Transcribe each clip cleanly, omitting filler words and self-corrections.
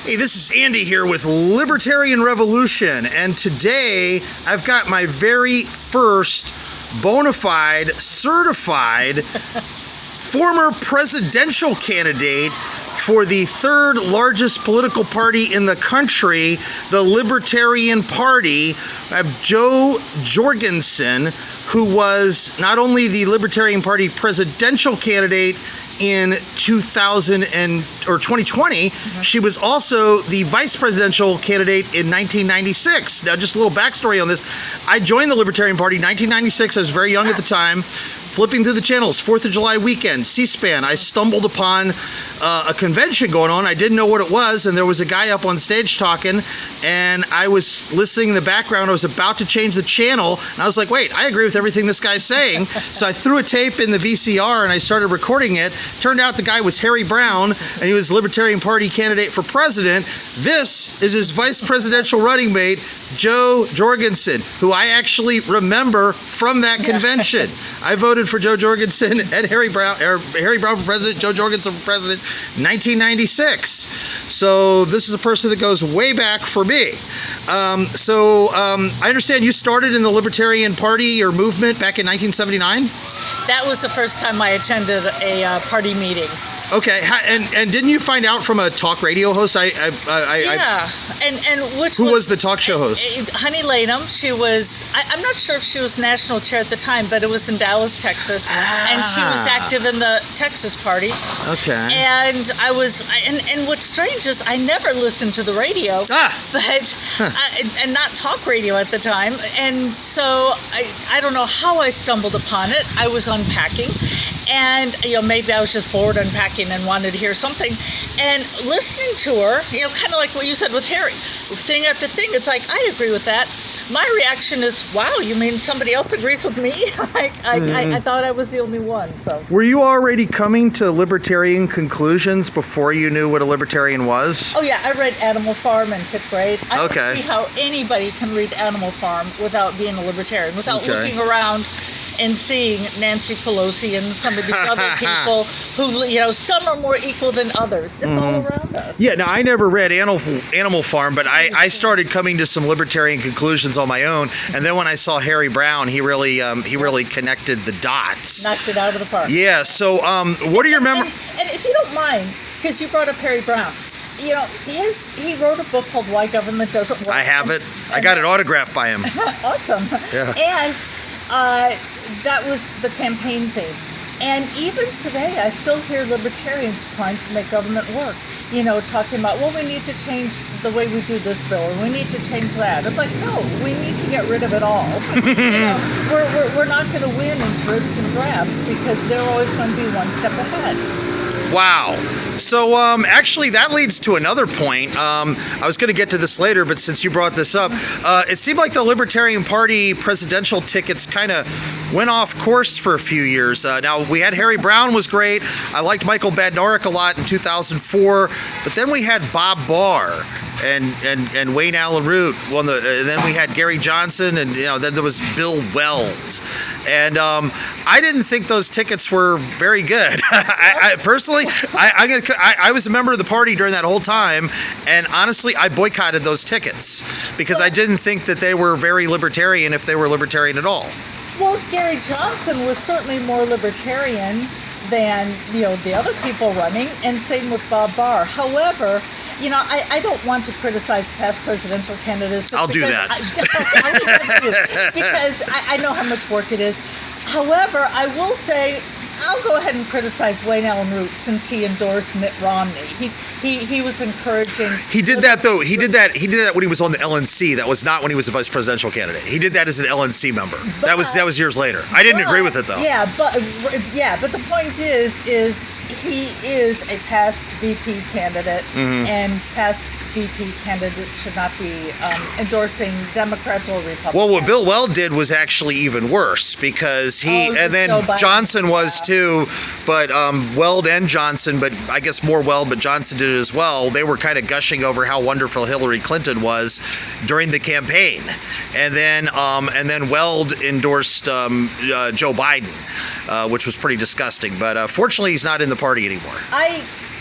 Hey, this is Andy here with Libertarian Revolution, and today I've got my very first bona fide, certified former presidential candidate for the third largest political party in the country, the Libertarian Party. I have Joe Jorgensen, who was not only the Libertarian Party presidential candidate in 2020, she was also the vice presidential candidate in 1996. Now, just a little backstory on this. I joined the Libertarian Party in 1996. I was very young at the time. Flipping through the channels, 4th of July weekend, C-SPAN, I stumbled upon a convention going on. I didn't know what it was, and there was a guy up on stage talking, and I was listening in the background. I was about to change the channel, and I was like, wait, I agree with everything this guy's saying. So I threw a tape in the VCR, and I started recording it. Turned out the guy was Harry Brown, and he was Libertarian Party candidate for president. This is his vice presidential running mate, Joe Jorgensen, who I actually remember from that convention. I voted for Joe Jorgensen and Harry Brown for president, Joe Jorgensen for president, 1996. So this is a person that goes way back for me. I understand you started in the Libertarian Party or movement back in 1979? That was the first time I attended a party meeting. Okay, and didn't you find out from a talk radio host? Yeah, and who was the talk show host? Honey Lanham. She was. I'm not sure if she was national chair at the time, but it was in Dallas, Texas, and she was active in the Texas party. Okay. And I was, and what's strange is I never listened to the radio, but and not talk radio at the time, and so I don't know how I stumbled upon it. I was unpacking, and maybe I was just bored unpacking and wanted to hear something, and listening to her, kind of like what you said with Harry, thing after thing, it's like, I agree with that. My reaction is, wow, you mean somebody else agrees with me? I thought I was the only one. So were you already coming to libertarian conclusions before you knew what a libertarian was? Oh yeah, I read Animal Farm in 5th grade. I don't see how anybody can read Animal Farm without being a libertarian, without looking around and seeing Nancy Pelosi and some of these other people who, some are more equal than others. It's all around us. Yeah, now I never read Animal Farm, but I started coming to some libertarian conclusions on my own. And then when I saw Harry Brown, he really connected the dots. Knocked it out of the park. Yeah, so what are your memories? And if you don't mind, because you brought up Harry Brown, he wrote a book called Why Government Doesn't Work. I have it. I got it autographed by him. Awesome. Yeah. And that was the campaign theme. And even today, I still hear libertarians trying to make government work. Talking about, well, we need to change the way we do this bill, or we need to change that. It's like, no, we need to get rid of it all. We're not going to win in dribs and drabs because they're always going to be one step ahead. Wow. So actually that leads to another point. I was going to get to this later, but since you brought this up, it seemed like the Libertarian Party presidential tickets kind of went off course for a few years. Now, we had Harry Brown was great. I liked Michael Badnarik a lot in 2004, but then we had Bob Barr and Wayne Allen Root. And then we had Gary Johnson, and then there was Bill Weld. And I didn't think those tickets were very good. I personally, I was a member of the party during that whole time, and honestly, I boycotted those tickets because I didn't think that they were very libertarian, if they were libertarian at all. Well, Gary Johnson was certainly more libertarian than the other people running, and same with Bob Barr. However, I don't want to criticize past presidential candidates. I'll do that. Because I know how much work it is. However, I will say, I'll go ahead and criticize Wayne Allen Root since he endorsed Mitt Romney. He was encouraging. He did that though. He did that when he was on the LNC. That was not when he was a vice presidential candidate. He did that as an LNC member. That was years later. I didn't agree with it though. Yeah, but the point is he is a past VP candidate, and past VP candidates should not be endorsing Democrats or Republicans. Well, what Bill Weld did was actually even worse because and then Johnson was too, but Weld and Johnson, but I guess more Weld, but Johnson did it as well. They were kind of gushing over how wonderful Hillary Clinton was during the campaign, and then Weld endorsed Joe Biden, which was pretty disgusting. But fortunately, he's not in the party anymore.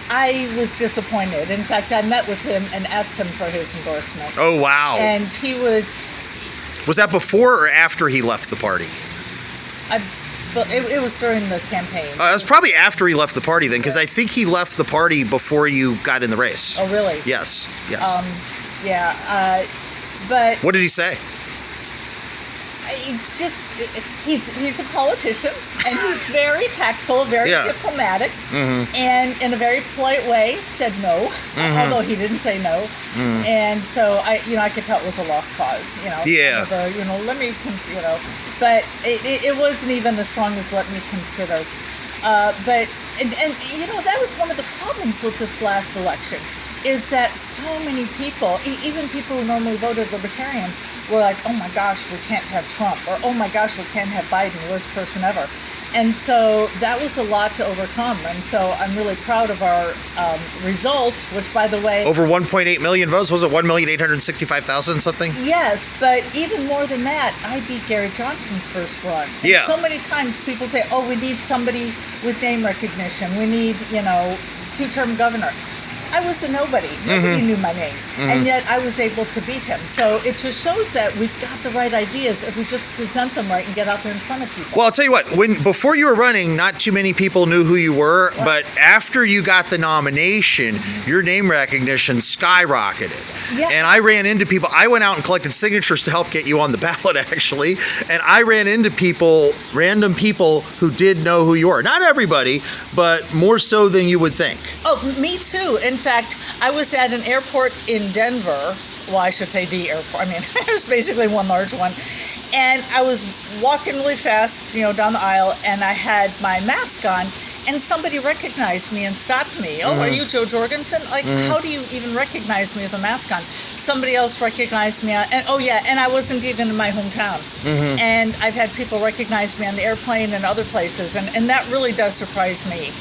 I was disappointed. In fact, I met with him and asked him for his endorsement. Oh, wow. And he was... Was that before or after he left the party? It was during the campaign. It was probably after he left the party then, because I think he left the party before you got in the race. Oh, really? Yes. Yeah. But... What did he say? He's a politician, and he's very tactful, very diplomatic, and in a very polite way said no, although he didn't say no. And so I could tell it was a lost cause. Yeah. Let me consider. But it wasn't even as strong as let me consider. But that was one of the problems with this last election, is that so many people, even people who normally voted Libertarian, were like, oh my gosh, we can't have Trump, or oh my gosh, we can't have Biden, worst person ever. And so that was a lot to overcome. And so I'm really proud of our results, which, by the way... Over 1.8 million votes? Was it 1,865,000 something? Yes, but even more than that, I beat Gary Johnson's first run. And so many times people say, oh, we need somebody with name recognition. We need, two-term governor. I was a nobody. Nobody knew my name. And yet I was able to beat him. So it just shows that we've got the right ideas if we just present them right and get out there in front of people. Well, I'll tell you what, before you were running, not too many people knew who you were, but after you got the nomination, your name recognition skyrocketed. Yeah. And I ran into people, I went out and collected signatures to help get you on the ballot, actually, and I ran into random people who did know who you are. Not everybody, but more so than you would think. Oh, me too. In fact, I was at an airport in Denver. Well, I should say the airport. I mean, there's basically one large one. And I was walking really fast, down the aisle, and I had my mask on. And somebody recognized me and stopped me. Oh, are you Joe Jorgensen? Like, how do you even recognize me with a mask on? Somebody else recognized me. And I wasn't even in my hometown. And I've had people recognize me on the airplane and other places. And that really does surprise me.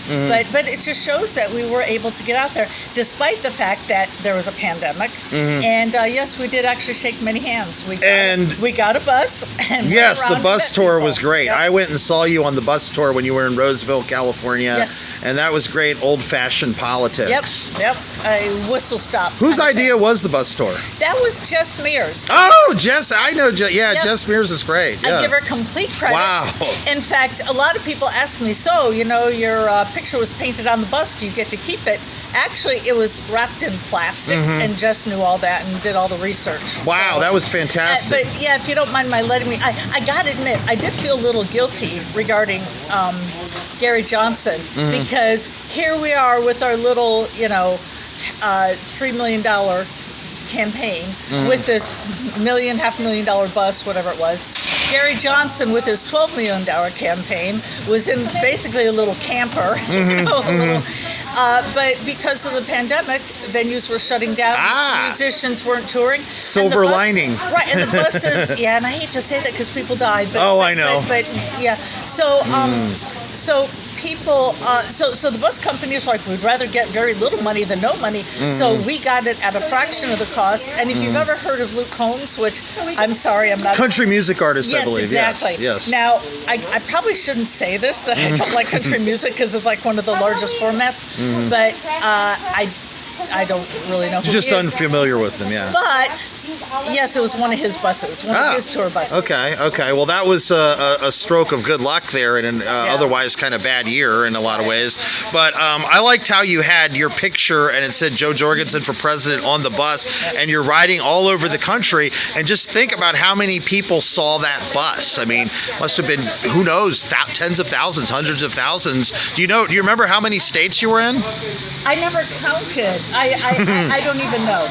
But it just shows that we were able to get out there, despite the fact that there was a pandemic. And yes, we did actually shake many hands. We got a bus. And yes, the bus tour was great. Yep. I went and saw you on the bus tour when you were in Roseville, California. Yes. And that was great old-fashioned politics. Yep. A whistle stop. Whose idea was the bus tour? That was Jess Mears. Oh, Jess. I know Jess. Yeah, Jess Mears is great. Yeah. I give her complete credit. Wow. In fact, a lot of people ask me, so, your picture was painted on the bus. Do you get to keep it? Actually, it was wrapped in plastic, and Jess knew all that and did all the research. Wow, that was fantastic. But yeah, if you don't mind my letting me, I got to admit, I did feel a little guilty regarding Gary Johnson, because here we are with our little, $3 million campaign with this $500,000 bus, whatever it was. Gary Johnson, with his $12 million campaign, was in basically a little camper, but because of the pandemic, venues were shutting down, musicians weren't touring. Silver lining. Right, and the buses, and I hate to say that because people died. But, I know. But yeah, so people, so the bus companies were like, we'd rather get very little money than no money, so we got it at a fraction of the cost. And if you've ever heard of Luke Combs, which I'm sorry, I'm not... Country music artist, I believe. Exactly. Yes. Now, I probably shouldn't say this, that I don't like country music because it's like one of the largest formats, but I don't really know who Just he is. Unfamiliar with them, yeah. But, yes, it was one of his buses, one of his tour buses. Okay. Well, that was a stroke of good luck there in an otherwise kind of bad year in a lot of ways. But I liked how you had your picture and it said Joe Jorgensen for president on the bus, and you're riding all over the country. And just think about how many people saw that bus. I mean, must have been, who knows, tens of thousands, hundreds of thousands. Do you remember how many states you were in? I never counted. I don't even know.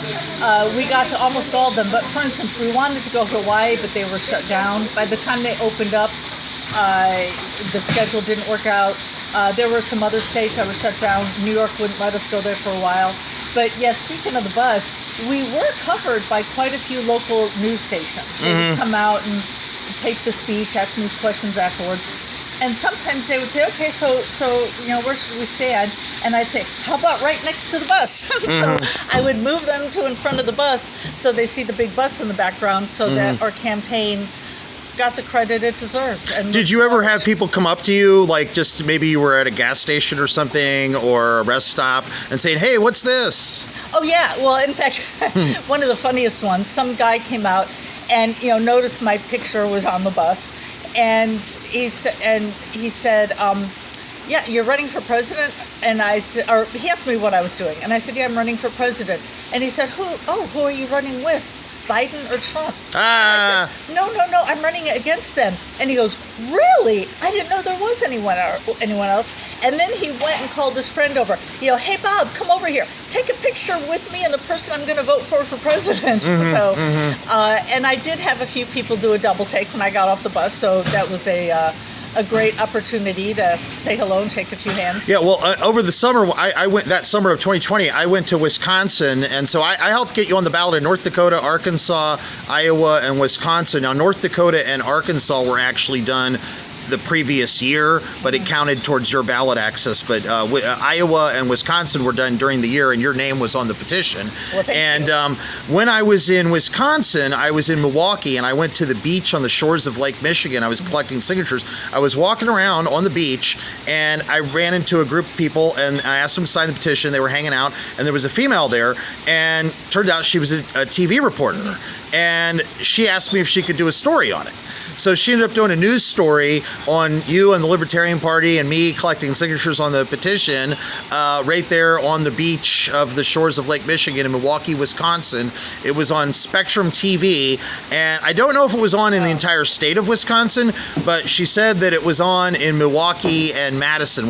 We got to almost all of them, but for instance, we wanted to go to Hawaii, but they were shut down. By the time they opened up, the schedule didn't work out. There were some other states that were shut down. New York wouldn't let us go there for a while. But yeah, speaking of the bus, we were covered by quite a few local news stations. They would come out and tape the speech, ask me questions afterwards. And sometimes they would say, okay, so where should we stand? And I'd say, how about right next to the bus? So I would move them to in front of the bus so they see the big bus in the background, so that our campaign got the credit it deserved. And Did you ever have people come up to you, like just maybe you were at a gas station or something or a rest stop and saying, hey, what's this? Oh, yeah. Well, in fact, one of the funniest ones, some guy came out and, noticed my picture was on the bus. And he said, yeah, you're running for president? And I said, or he asked me what I was doing. And I said, yeah, I'm running for president. And he said, who are you running with? Biden or Trump? Ah. I said, no, I'm running against them. And he goes, really? I didn't know there was anyone else. And then he went and called his friend over. Hey, Bob, come over here. Take a picture with me and the person I'm going to vote for president. Mm-hmm, And I did have a few people do a double take when I got off the bus. So that was a great opportunity to say hello and shake a few hands. Yeah, well, over the summer, I went that summer of 2020. I went to Wisconsin, and so I helped get you on the ballot in North Dakota, Arkansas, Iowa, and Wisconsin. Now, North Dakota and Arkansas were actually done the previous year, but it counted towards your ballot access. But Iowa and Wisconsin were done during the year, and your name was on the petition. Well, thank you. When I was in Wisconsin, I was in Milwaukee, and I went to the beach on the shores of Lake Michigan. I was collecting signatures. I was walking around on the beach, and I ran into a group of people, and I asked them to sign the petition. They were hanging out, and there was a female there, and turned out she was a TV reporter. And she asked me if she could do a story on it. So she ended up doing a news story on you and the Libertarian Party and me collecting signatures on the petition right there on the beach of the shores of Lake Michigan in Milwaukee, Wisconsin. It was on Spectrum TV, and I don't know if it was on in the entire state of Wisconsin, but she said that it was on in Milwaukee and Madison,